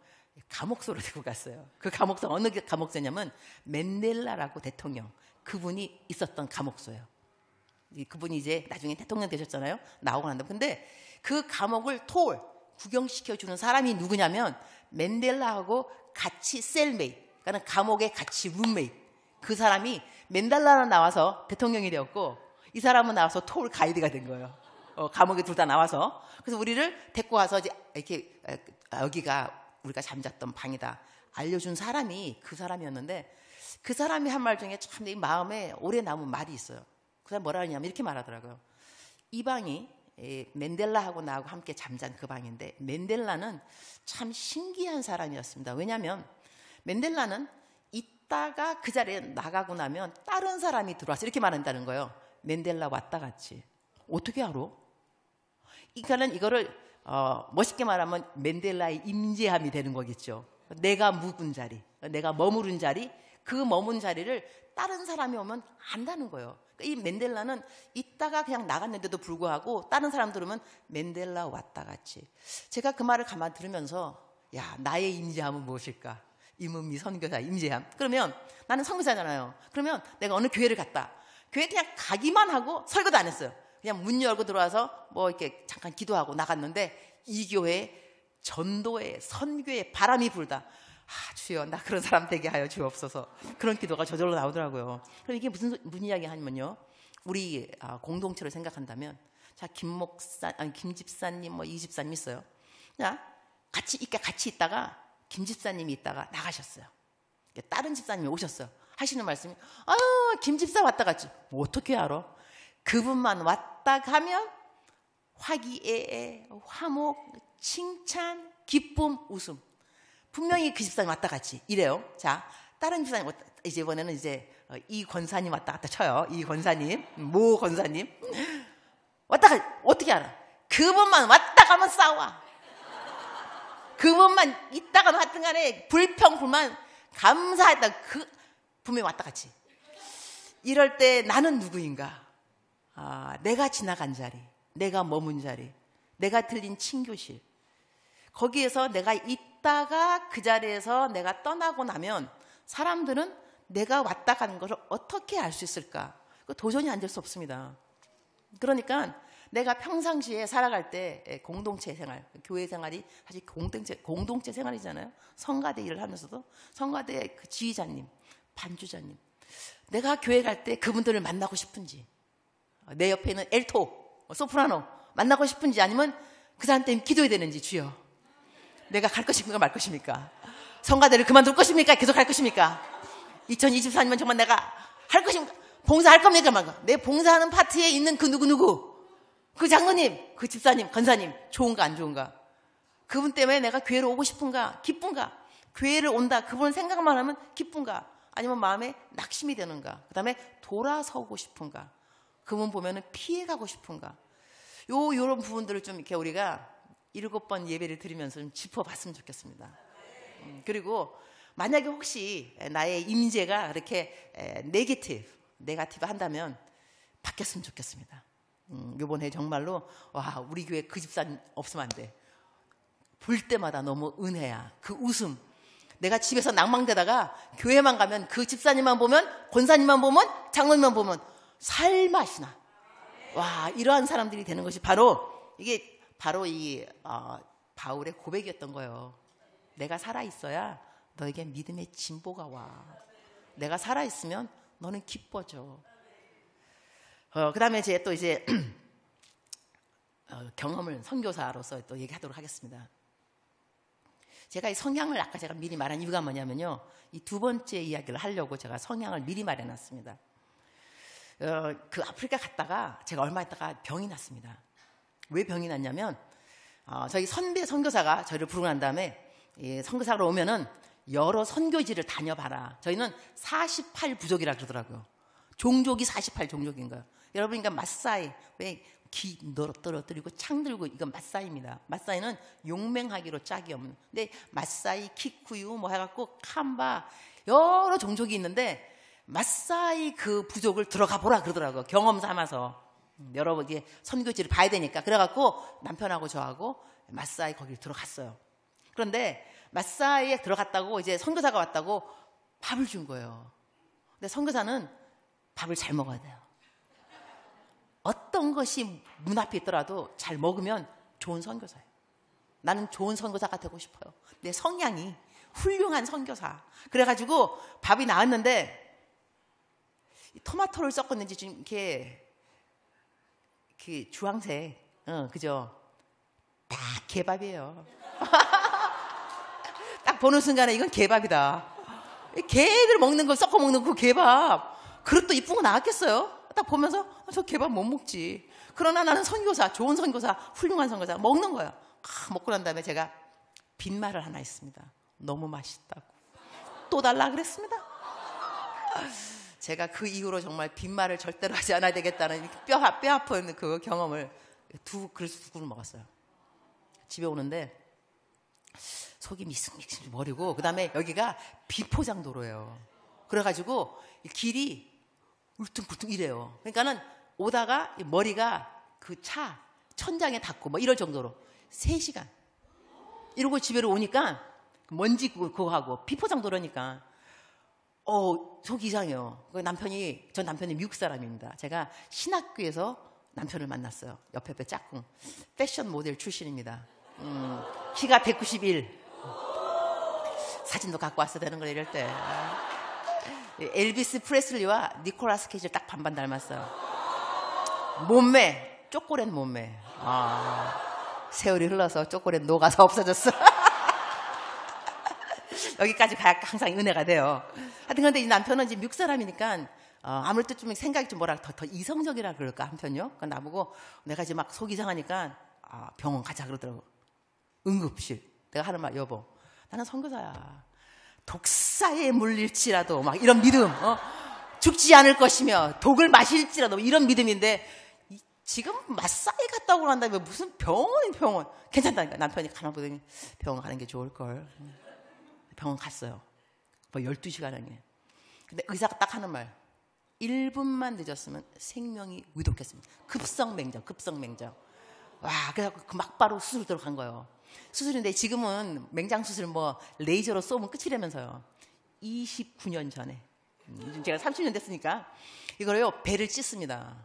A: 감옥소로 데리고 갔어요. 그 감옥소 어느 감옥소냐면 맨델라라고 대통령 그분이 있었던 감옥소예요. 그분이 이제 나중에 대통령 되셨잖아요. 나오고 난다. 근데 그 감옥을 구경시켜주는 사람이 누구냐면 맨델라하고 같이 셀메이트 그러니까 감옥에 같이 룸메이트 그 사람이 맨델라는 나와서 대통령이 되었고 이 사람은 나와서 토울 가이드가 된 거예요. 감옥에 둘 다 나와서. 그래서 우리를 데리고 와서 이제 이렇게 여기가 우리가 잠잤던 방이다. 알려준 사람이 그 사람이었는데 그 사람이 한 말 중에 참 내 마음에 오래 남은 말이 있어요. 그 사람 뭐라 하냐면 이렇게 말하더라고요. 이 방이 맨델라하고 나하고 함께 잠잔 그 방인데 맨델라는 참 신기한 사람이었습니다. 왜냐하면 맨델라는 있다가 그 자리에 나가고 나면 다른 사람이 들어와서 이렇게 말한다는 거예요. 맨델라 왔다 갔지. 어떻게 알아? 그러니까는 이거를 멋있게 말하면 맨델라의 임재함이 되는 거겠죠. 내가 묵은 자리, 내가 머무른 자리, 그 머문 자리를 다른 사람이 오면 안다는 거예요. 이 맨델라는 있다가 그냥 나갔는데도 불구하고 다른 사람 들으면 맨델라 왔다 갔지. 제가 그 말을 가만 들으면서 야 나의 임재함은 무엇일까? 임은미 선교사 임재함. 그러면 나는 선교사잖아요. 그러면 내가 어느 교회를 갔다. 교회 그냥 가기만 하고 설교도 안 했어요. 그냥 문 열고 들어와서 뭐 이렇게 잠깐 기도하고 나갔는데 이 교회에 전도에 선교에 바람이 불다. 주여 나 그런 사람 되게 하여 주옵소서. 그런 기도가 저절로 나오더라고요. 그럼 이게 무슨 이야기 하냐면요. 우리 공동체를 생각한다면 자 김 집사님 뭐 이 집사님 있어요. 자 같이 있다가 김 집사님이 있다가 나가셨어요. 다른 집사님이 오셨어요. 하시는 말씀이 김 집사 왔다 갔지. 뭐 어떻게 알아? 그분만 왔다 가면 화기애애, 화목, 칭찬, 기쁨, 웃음. 분명히 그 집사님 왔다 갔지. 이래요. 자, 다른 집사님 이제 이번에는 이제 이 권사님 왔다 갔다 쳐요. 이 권사님, 모 권사님 왔다 가. 어떻게 알아? 그분만 왔다 가면 싸워. 그분만 있다가 하여튼 간에 불평불만 감사했다. 분명히 왔다 갔지. 이럴 때 나는 누구인가? 내가 지나간 자리, 내가 머문 자리, 내가 들린 친교실. 거기에서 내가 있다가 그 자리에서 내가 떠나고 나면 사람들은 내가 왔다 가는 것을 어떻게 알 수 있을까? 도전이 안 될 수 없습니다. 그러니까 내가 평상시에 살아갈 때 공동체 생활, 교회 생활이 사실 공동체 생활이잖아요. 성가대 일을 하면서도 성가대 그 지휘자님, 반주자님. 내가 교회 갈 때 그분들을 만나고 싶은지, 내 옆에 있는 엘토, 소프라노 만나고 싶은지 아니면 그 사람 때문에 기도해야 되는지 주여. 내가 갈 것입니까 말 것입니까? 성가대를 그만둘 것입니까? 계속 갈 것입니까? 2024년은 정말 내가 할 것입니까? 봉사할 겁니까? 말까? 내 봉사하는 파트에 있는 그 누구 그 장로님, 그 집사님, 권사님 좋은가 안 좋은가? 그분 때문에 내가 교회로 오고 싶은가? 기쁜가? 교회를 온다 그분 생각만 하면 기쁜가? 아니면 마음에 낙심이 되는가? 그 다음에 돌아서고 싶은가? 그분 보면은 피해가고 싶은가? 요런 부분들을 좀 이렇게 우리가 7번 예배를 드리면서 좀 짚어봤으면 좋겠습니다. 그리고 만약에 혹시 나의 임재가 그렇게 네거티브 한다면 바뀌었으면 좋겠습니다. 요번에 정말로 와, 우리 교회 그 집사님 없으면 안 돼. 볼 때마다 너무 은혜야. 그 웃음. 내가 집에서 낭망되다가 교회만 가면 그 집사님만 보면, 권사님만 보면, 장로님만 보면 살맛이 나. 와, 이러한 사람들이 되는 것이 바로 이게 바로 이 바울의 고백이었던 거예요. 내가 살아있어야 너에게 믿음의 진보가 와. 내가 살아있으면 너는 기뻐져. 그 다음에 이제 경험을 선교사로서 또 얘기하도록 하겠습니다. 제가 이 성향을 아까 제가 미리 말한 이유가 뭐냐면요. 이 두 번째 이야기를 하려고 제가 성향을 미리 말해놨습니다. 그 아프리카 갔다가 제가 얼마 있다가 병이 났습니다. 왜 병이 났냐면 저희 선배 선교사가 저를 부르고 난 다음에 선교사로 오면은 여러 선교지를 다녀봐라. 저희는 48 부족이라 그러더라고요. 종족이 48 종족인 거예요. 여러분, 그러니까 마사이, 왜 기 떨어뜨리고 창 들고, 이건 마사이입니다. 마사이는 용맹하기로 짝이 없는. 근데 마사이, 키쿠유 뭐 해갖고 캄바 여러 종족이 있는데 마사이 그 부족을 들어가 보라 그러더라고요. 경험 삼아서. 여러분 이제 선교지를 봐야 되니까. 그래갖고 남편하고 저하고 마사이 거기를 들어갔어요. 그런데 마사이에 들어갔다고 이제 선교사가 왔다고 밥을 준 거예요. 근데 선교사는 밥을 잘 먹어야 돼요. 어떤 것이 문 앞에 있더라도 잘 먹으면 좋은 선교사예요. 나는 좋은 선교사가 되고 싶어요. 내 성향이 훌륭한 선교사. 그래가지고 밥이 나왔는데 토마토를 섞었는지 좀 이렇게 주황색, 그죠? 딱 개밥이에요. 딱 보는 순간에 이건 개밥이다. 개들 먹는 거 섞어 먹는 그 개밥. 그릇도 이쁜 거 나왔겠어요? 딱 보면서 저 개밥 못 먹지. 그러나 나는 선교사, 좋은 선교사, 훌륭한 선교사 먹는 거야. 먹고 난 다음에 제가 빈말을 하나 했습니다. 너무 맛있다고. 또 달라 그랬습니다. 제가 그 이후로 정말 빈말을 절대로 하지 않아야 되겠다는 뼈 아픈 그 경험을 두 그릇을 먹었어요. 집에 오는데 속이 미승미승 그 다음에 여기가 비포장도로예요. 그래가지고 길이 울퉁불퉁 이래요. 그러니까는 오다가 머리가 그 차 천장에 닿고 뭐 이럴 정도로 3시간 이러고 집에로 오니까 먼지 그거 하고 비포장도로니까 속이 이상해요. 전 남편이 미국 사람입니다. 제가 신학교에서 남편을 만났어요. 옆에 짝꿍. 패션 모델 출신입니다. 키가 191. 사진도 갖고 왔어야 되는 걸 이럴 때. 엘비스 프레슬리와 니콜라스 케이지를 딱 반반 닮았어요. 몸매, 초콜릿 몸매. 세월이 흘러서 초콜릿 녹아서 없어졌어. 여기까지 가야 항상 은혜가 돼요. 하여튼 근데 이 남편은 이제 미국 사람이니까 아무래도 좀 생각이 좀 더 이성적이라 그럴까 한편요. 그러니까 나보고 내가 이제 막 속 이상하니까 병원 가자 그러더라고. 응급실. 내가 하는 말, 여보, 나는 선교사야. 독사에 물릴지라도 막 이런 믿음, 죽지 않을 것이며 독을 마실지라도 이런 믿음인데 지금 마사이 갔다 오고 난 다음에 무슨 병원 괜찮다니까. 남편이 가만 보더니 병원 가는 게 좋을걸. 병원 갔어요. 뭐 12시간이에요. 근데 의사가 딱 하는 말, 1분만 늦었으면 생명이 위독했습니다. 급성맹정. 와, 그래서 그 막바로 수술 들어간 거예요. 수술인데 지금은 맹장 수술 뭐 레이저로 쏘면 끝이라면서요. 29년 전에, 제가 30년 됐으니까 이거를요, 배를 찢습니다.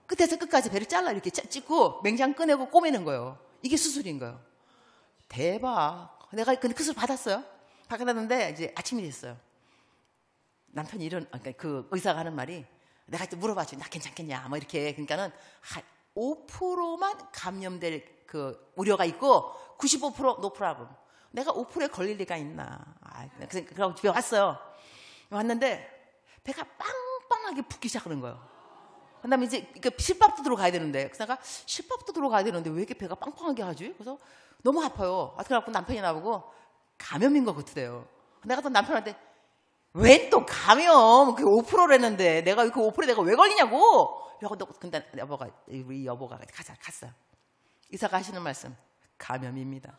A: 끝에서 끝까지 배를 잘라 이렇게 찢고 맹장 꺼내고 꼬매는 거예요. 이게 수술인 거예요. 대박. 내가 근데 그 수술 받았어요. 받았는데 이제 아침이 됐어요. 남편이 그러니까 그 의사가 하는 말이, 내가 이제 물어봤죠. 나 괜찮겠냐 뭐 이렇게. 그러니까는 5%만 감염될 그 우려가 있고 95% no problem. 내가 5%에 걸릴 리가 있나. 그래서 집에 왔어요. 왔는데 배가 빵빵하게 붓기 시작하는 거예요. 그 다음에 이제 실밥도 들어가야 되는데, 그래서 실밥도 들어가야 되는데 왜 이렇게 배가 빵빵하게 하지? 그래서 너무 아파요. 그래서 남편이 나보고 감염인 것 같으래요. 내가 또 남편한테 왜 또 감염? 그게 5%랬는데 내가 그 5% 내가 왜 걸리냐고. 근데 우리 여보가 갔어. 의사가 하시는 말씀, 감염입니다.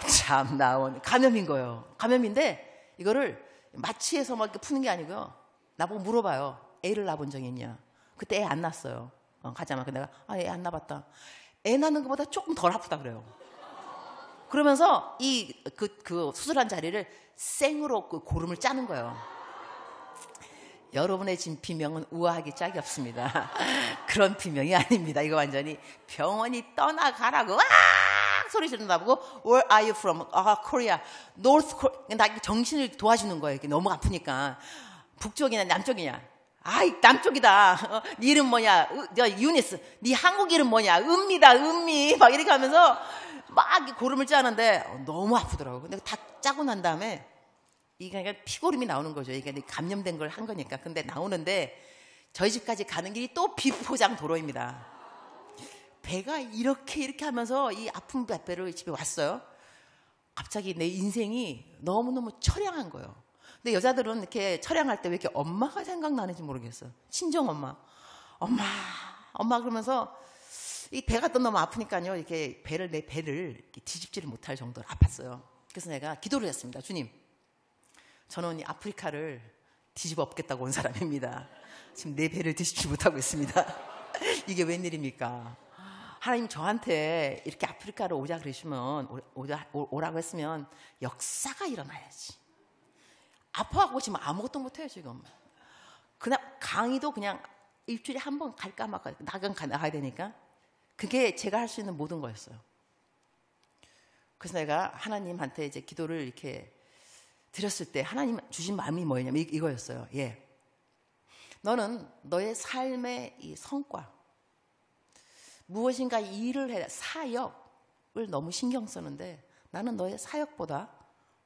A: 참 나온 감염인 거예요. 감염인데 이거를 마취해서 막 이렇게 푸는 게 아니고요. 나보고 물어봐요. 애를 낳아본 적이 있냐? 그때 애 안 낳았어요. 가자마자 내가 애 안 낳았다. 애 낳는 것보다 조금 덜 아프다 그래요. 그러면서 그 수술한 자리를 생으로 그 고름을 짜는 거예요. 여러분의 지금 비명은 우아하기 짝이 없습니다. 그런 비명이 아닙니다. 이거 완전히 병원이 떠나가라고 소리 지른다 보고 Where are you from? Korea. North Korea. 나 정신을 도와주는 거예요. 너무 아프니까. 북쪽이냐 남쪽이냐. 남쪽이다. 네 이름 뭐냐? 유니스. 네 한국 이름 뭐냐? 은미다. 은미. 막 이렇게 하면서 막 고름을 짜는데 너무 아프더라고요. 근데 다 짜고 난 다음에 이게 그러니까 피고름이 나오는 거죠. 이게 감염된 걸 한 거니까. 근데 나오는데 저희 집까지 가는 길이 또 비포장 도로입니다. 배가 이렇게 하면서 이 아픈 배를 집에 왔어요. 갑자기 내 인생이 너무너무 처량한 거예요. 근데 여자들은 이렇게 처량할 때 왜 이렇게 엄마가 생각나는지 모르겠어요. 친정 엄마. 엄마 그러면서 이 배가 또 너무 아프니까요. 이렇게 내 배를 이렇게 뒤집지를 못할 정도로 아팠어요. 그래서 내가 기도를 했습니다. 주님, 저는 이 아프리카를 뒤집어 엎겠다고 온 사람입니다. 지금 내 배를 뒤집지 못하고 있습니다. 이게 웬일입니까? 하나님 저한테 이렇게 아프리카로 오자 그러시면 오라고 했으면 역사가 일어나야지. 아파하고 지금 아무것도 못해요 지금. 그냥 강의도 그냥 일주일에 한 번 갈까 말까 나가야 되니까 그게 제가 할 수 있는 모든 거였어요. 그래서 내가 하나님한테 이제 기도를 이렇게 드렸을 때 하나님 주신 마음이 뭐였냐면 이거였어요. 너는 너의 삶의 이 성과 무엇인가 일을 해야 사역을 너무 신경 쓰는데 나는 너의 사역보다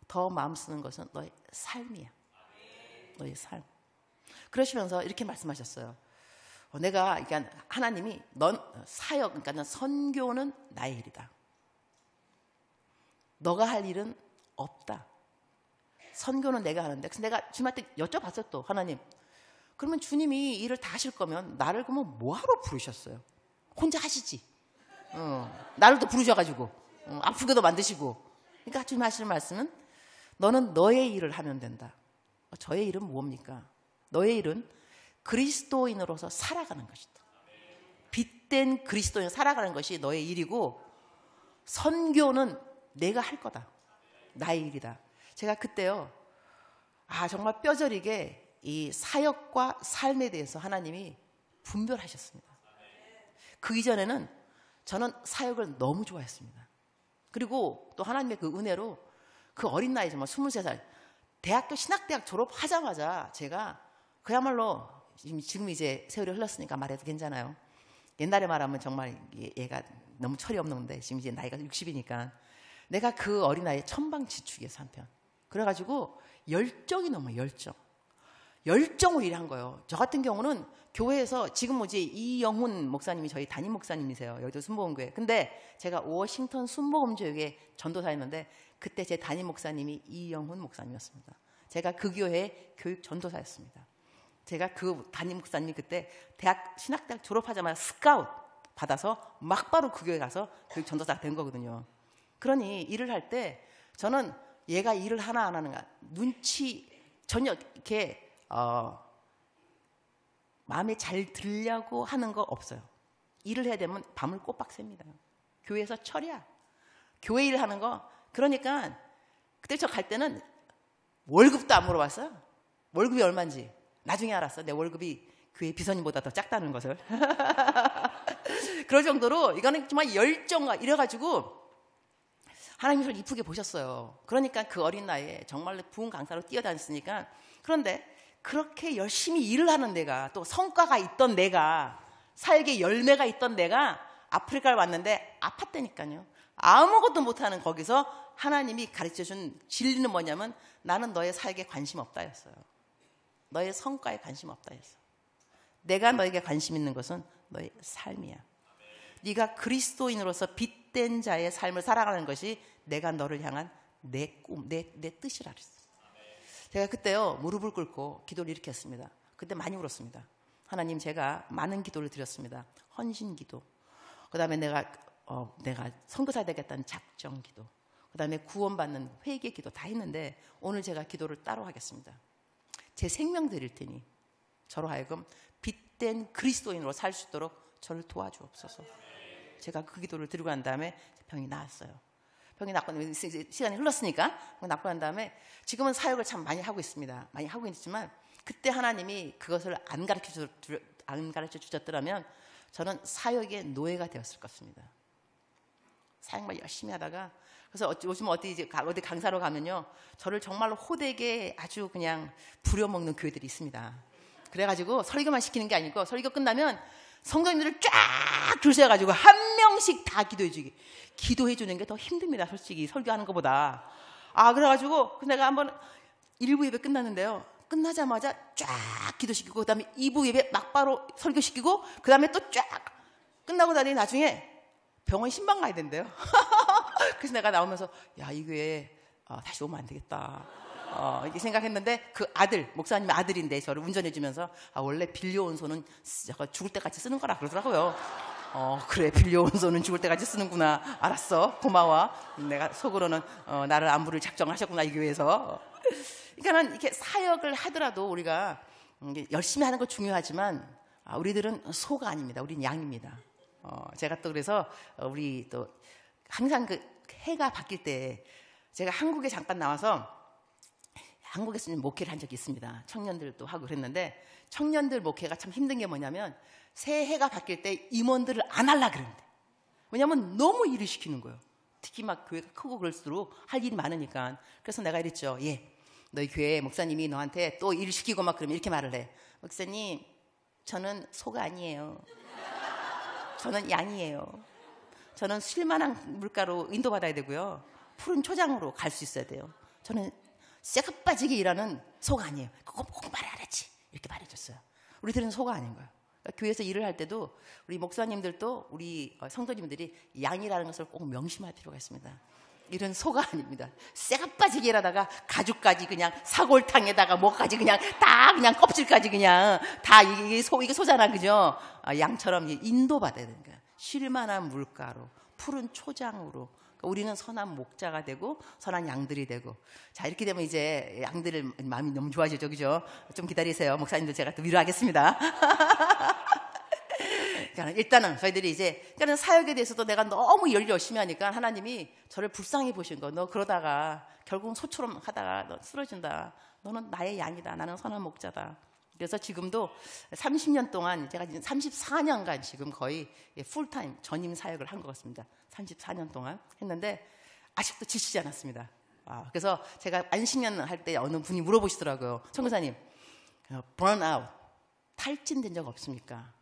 A: 더 마음 쓰는 것은 너의 삶이야. 너의 삶. 그러시면서 이렇게 말씀하셨어요. 그러니까 하나님이 넌 사역, 그러니까 넌 선교는 나의 일이다. 너가 할 일은 없다. 선교는 내가 하는데. 그래서 내가 주님한테 여쭤봤어요 또. 하나님, 그러면 주님이 일을 다 하실 거면 나를 그러면 뭐하러 부르셨어요? 혼자 하시지. 나를 또 부르셔가지고 아프게도 만드시고. 그러니까 주님 하시는 말씀은 너는 너의 일을 하면 된다. 저의 일은 뭡니까? 너의 일은 그리스도인으로서 살아가는 것이다. 빛된 그리스도인 살아가는 것이 너의 일이고 선교는 내가 할 거다. 나의 일이다. 제가 그때요. 정말 뼈저리게 이 사역과 삶에 대해서 하나님이 분별하셨습니다. 그 이전에는 저는 사역을 너무 좋아했습니다. 그리고 또 하나님의 그 은혜로 그 어린 나이 정말 23살 대학교 신학대학 졸업하자마자 제가 그야말로 지금 이제 세월이 흘렀으니까 말해도 괜찮아요. 옛날에 말하면 정말 얘가 너무 철이 없는데 지금 이제 나이가 60이니까 내가 그 어린 나이에 천방지축이었어 한편. 그래가지고 열정이 넘어 열정으로 일한 거예요. 저 같은 경우는 교회에서 지금 뭐지 이영훈 목사님이 저희 담임 목사님이세요. 여기도 순복음교회. 근데 제가 워싱턴 순복음교회 전도사였는데 그때 제 담임 목사님이 이영훈 목사님이었습니다. 제가 그 교회 교육 전도사였습니다. 제가 그 담임 목사님이 그때 신학대학 졸업하자마자 스카웃 받아서 막바로 그 교회 가서 교육 전도사가 된 거거든요. 그러니 일을 할 때 저는 얘가 일을 하나 안 하는가 눈치 전혀 이렇게 마음에 잘 들려고 하는 거 없어요. 일을 해야 되면 밤을 꼬박 셉니다. 교회에서 철이야. 교회 일 하는 거. 그러니까 그때 저 갈 때는 월급도 안 물어봤어요. 월급이 얼마인지. 나중에 알았어. 내 월급이 교회 비서님보다 더 작다는 것을. 그럴 정도로 이거는 정말 열정과 이래가지고 하나님이 저를 이쁘게 보셨어요. 그러니까 그 어린 나이에 정말로 부흥 강사로 뛰어다녔으니까. 그런데 그렇게 열심히 일을 하는 내가 또 성과가 있던 내가 사역의 열매가 있던 내가 아프리카를 왔는데 아팠다니까요. 아무것도 못하는 거기서 하나님이 가르쳐준 진리는 뭐냐면 나는 너의 사역에 관심 없다였어요. 너의 성과에 관심 없다였어. 내가 너에게 관심 있는 것은 너의 삶이야. 네가 그리스도인으로서 빛된 자의 삶을 살아가는 것이 내가 너를 향한 내 꿈, 내 뜻이라 그랬어. 제가 그때요 무릎을 꿇고 기도를 이렇게 했습니다. 그때 많이 울었습니다. 하나님, 제가 많은 기도를 드렸습니다. 헌신 기도, 그 다음에 내가 선교사 되겠다는 작정 기도, 그 다음에 구원받는 회개 기도 다 했는데 오늘 제가 기도를 따로 하겠습니다. 제 생명 드릴 테니 저로 하여금 빛된 그리스도인으로 살 수 있도록 저를 도와주옵소서. 제가 그 기도를 드리고 난 다음에 병이 나았어요. 병이 낫고 시간이 흘렀으니까 낫고 난 다음에 지금은 사역을 참 많이 하고 있습니다. 많이 하고 있지만 그때 하나님이 그것을 안 가르쳐 주셨더라면 저는 사역의 노예가 되었을 것입니다. 사역만 열심히 하다가, 그래서 요즘 어디 강사로 가면요 저를 정말로 호되게 아주 그냥 부려먹는 교회들이 있습니다. 그래가지고 설교만 시키는 게 아니고 설교 끝나면 성도님들을 쫙 줄 서가지고 한 명씩 다 기도해 주는 게 더 힘듭니다. 솔직히 설교하는 것보다. 그래가지고 내가 한번 1부 예배 끝났는데요, 끝나자마자 쫙 기도시키고 그 다음에 2부 예배 막바로 설교시키고 그 다음에 또 쫙 끝나고 나니 나중에 병원 신방 가야 된대요. 그래서 내가 나오면서 이 교회 다시 오면 안 되겠다 이렇게 생각했는데, 그 아들, 목사님의 아들인데 저를 운전해 주면서 원래 빌려온 손은 죽을 때까지 쓰는 거라 그러더라고요. 그래, 빌려온 손은 죽을 때까지 쓰는구나. 알았어, 고마워. 내가 속으로는 나를 안부를 작정하셨구나, 이 교회에서. 그러니까 이렇게 사역을 하더라도 우리가 열심히 하는 거 중요하지만 우리들은 소가 아닙니다. 우리는 양입니다. 제가 또 그래서 우리 또 항상 그 해가 바뀔 때, 제가 한국에 잠깐 나와서 한국에서 목회를 한 적이 있습니다. 청년들도 하고 그랬는데, 청년들 목회가 참 힘든 게 뭐냐면 새해가 바뀔 때 임원들을 안 하려고 그러는데, 왜냐면 너무 일을 시키는 거예요. 특히 막 교회가 크고 그럴수록 할 일이 많으니까. 그래서 내가 이랬죠. 너희 교회 목사님이 너한테 또 일 시키고 막 그러면 이렇게 말을 해. 목사님, 저는 소가 아니에요. 저는 양이에요. 저는 쉴만한 물가로 인도받아야 되고요, 푸른 초장으로 갈 수 있어야 돼요. 저는 쇠가 빠지게 일하는 소가 아니에요. 그거 꼭 말해야지. 이렇게 말해줬어요. 우리들은 소가 아닌 거예요. 그러니까 교회에서 일을 할 때도 우리 목사님들도 우리 성도님들이 양이라는 것을 꼭 명심할 필요가 있습니다. 이런 소가 아닙니다. 쇠가 빠지게 일하다가 가죽까지 그냥 사골탕에다가 뭐까지 그냥 다 그냥 껍질까지 그냥 다 이게 소잖아, 그죠? 양처럼 인도받아야 되는 거야. 쉴만한 물가로, 푸른 초장으로. 우리는 선한 목자가 되고 선한 양들이 되고, 자, 이렇게 되면 이제 양들의 마음이 너무 좋아지죠, 그죠? 좀 기다리세요. 목사님들 제가 또 위로하겠습니다. 그러니까 일단은 저희들이 그러니까 사역에 대해서도 내가 너무 일 열심히 하니까 하나님이 저를 불쌍히 보신 거. 너 그러다가 결국은 소처럼 하다가 너 쓰러진다. 너는 나의 양이다. 나는 선한 목자다. 그래서 지금도 30년 동안, 제가 지금 34년간 지금 거의 풀타임 전임 사역을 한 것 같습니다. 34년 동안 했는데 아직도 지치지 않았습니다. 그래서 제가 안식년 할 때 어느 분이 물어보시더라고요. 선교사님, 번아웃, 탈진된 적 없습니까?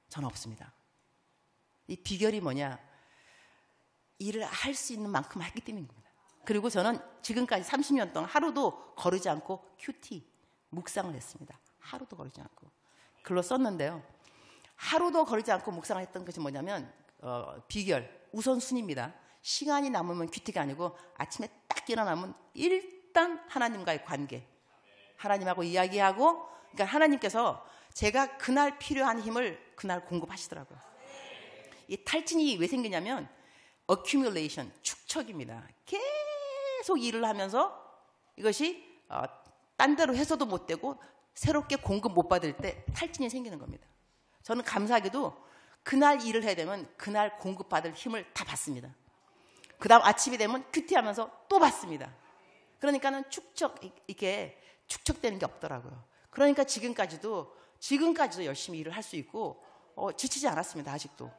A: 저는 없습니다. 이 비결이 뭐냐? 일을 할 수 있는 만큼 했기 때문인 겁니다. 그리고 저는 지금까지 30년 동안 하루도 거르지 않고 큐티, 묵상을 했습니다. 하루도 거르지 않고. 글로 썼는데요, 하루도 거르지 않고 묵상을 했던 것이 뭐냐면 비결, 우선순위입니다. 시간이 남으면 큐티가 아니고 아침에 딱 일어나면 일단 하나님과의 관계, 하나님하고 이야기하고, 그러니까 하나님께서 제가 그날 필요한 힘을 그날 공급하시더라고요. 이 탈진이 왜 생기냐면 accumulation, 축적입니다. 계속 일을 하면서 이것이 딴 데로 해서도 못 되고 새롭게 공급 못 받을 때 탈진이 생기는 겁니다. 저는 감사하게도 그날 일을 해야 되면 그날 공급받을 힘을 다 받습니다. 그 다음 아침이 되면 큐티하면서 또 받습니다. 그러니까는 이렇게 축적되는 게 없더라고요. 그러니까 지금까지도 열심히 일을 할 수 있고 지치지 않았습니다. 아직도.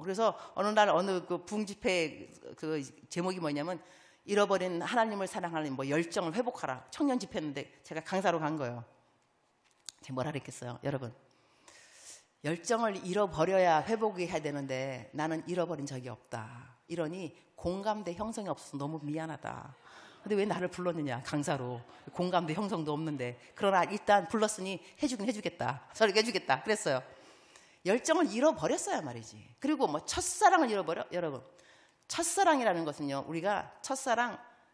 A: 그래서 어느 날 어느 그 부흥집회 그 제목이 뭐냐면 잃어버린 하나님을 사랑하는 열정을 회복하라. 청년 집회였는데 제가 강사로 간 거예요. 제가 뭐라 그랬겠어요, 여러분? 열정을 잃어버려야 회복이 해야 되는데 나는 잃어버린 적이 없다. 이러니 공감대 형성이 없어서 너무 미안하다. 근데 왜 나를 불렀느냐, 강사로. 공감대 형성도 없는데. 그러나 일단 불렀으니 해주겠다. 설교해주겠다. 그랬어요. 열정을 잃어버렸어야 말이지. 그리고 첫사랑을 잃어버려? 여러분, 첫사랑이라는 것은요, 우리가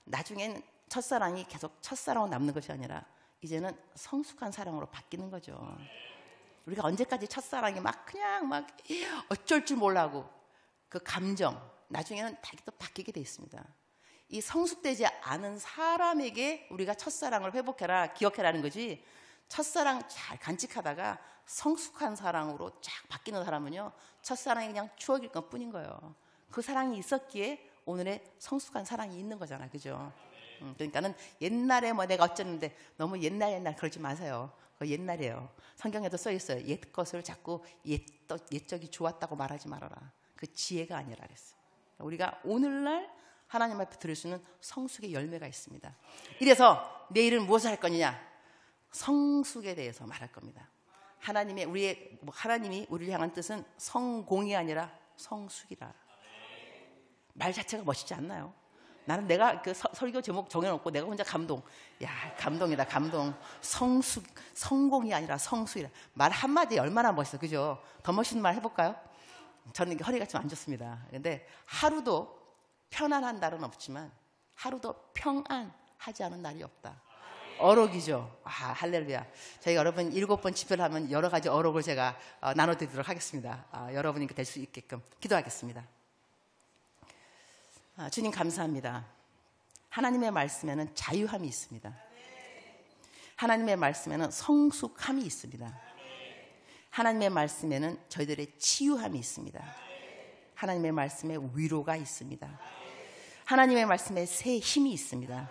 A: 나중엔 첫사랑이 계속 첫사랑으로 남는 것이 아니라 이제는 성숙한 사랑으로 바뀌는 거죠. 우리가 언제까지 첫사랑이 막 그냥 막 어쩔 줄 몰라고 그 감정 나중에는 또 바뀌게 돼 있습니다. 이 성숙되지 않은 사람에게 우리가 첫사랑을 회복해라, 기억해라는 거지, 첫사랑 잘 간직하다가 성숙한 사랑으로 쫙 바뀌는 사람은요, 첫사랑이 그냥 추억일 것 뿐인 거예요. 그 사랑이 있었기에 오늘의 성숙한 사랑이 있는 거잖아, 그죠? 그러니까는 옛날에 뭐 내가 어쩌는데 너무 옛날 그러지 마세요. 그거 옛날이에요. 성경에도 써 있어요. 옛 것을 자꾸 옛적이 좋았다고 말하지 말아라. 그 지혜가 아니라 그랬어요. 우리가 오늘날 하나님 앞에 들을 수 있는 성숙의 열매가 있습니다. 이래서 내일은 무엇을 할 거냐? 성숙에 대해서 말할 겁니다. 하나님이 우리를 향한 뜻은 성공이 아니라 성숙이라. 말 자체가 멋있지 않나요? 나는 내가 그 설교 제목 정해놓고 내가 혼자 감동. 야, 감동이다, 감동. 성숙, 성공이 아니라 성숙이라. 말 한마디에 얼마나 멋있어, 그죠? 더 멋있는 말 해볼까요? 저는 허리가 좀 안 좋습니다. 근데 하루도 편안한 날은 없지만 하루도 평안하지 않은 날이 없다. 어록이죠. 아, 할렐루야. 저희가 여러분 7번 집회를 하면 여러 가지 어록을 제가 나눠드리도록 하겠습니다. 여러분이 될 수 있게끔 기도하겠습니다. 주님 감사합니다. 하나님의 말씀에는 자유함이 있습니다. 하나님의 말씀에는 성숙함이 있습니다. 하나님의 말씀에는 저희들의 치유함이 있습니다. 하나님의 말씀에 위로가 있습니다. 하나님의 말씀에 새 힘이 있습니다.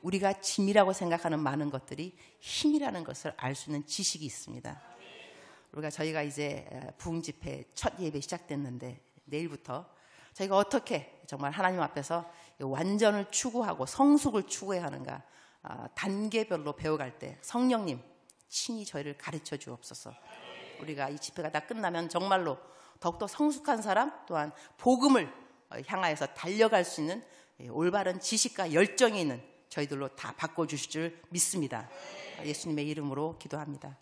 A: 우리가 짐이라고 생각하는 많은 것들이 힘이라는 것을 알 수 있는 지식이 있습니다. 저희가 이제 부흥 집회 첫 예배 시작됐는데 내일부터 저희가 어떻게 정말 하나님 앞에서 완전을 추구하고 성숙을 추구해야 하는가, 단계별로 배워갈 때 성령님 친히 저희를 가르쳐 주옵소서. 우리가 이 집회가 다 끝나면 정말로 더욱더 성숙한 사람, 또한 복음을 향하여서 달려갈 수 있는 올바른 지식과 열정이 있는 저희들로 다 바꿔주실 줄 믿습니다. 예수님의 이름으로 기도합니다.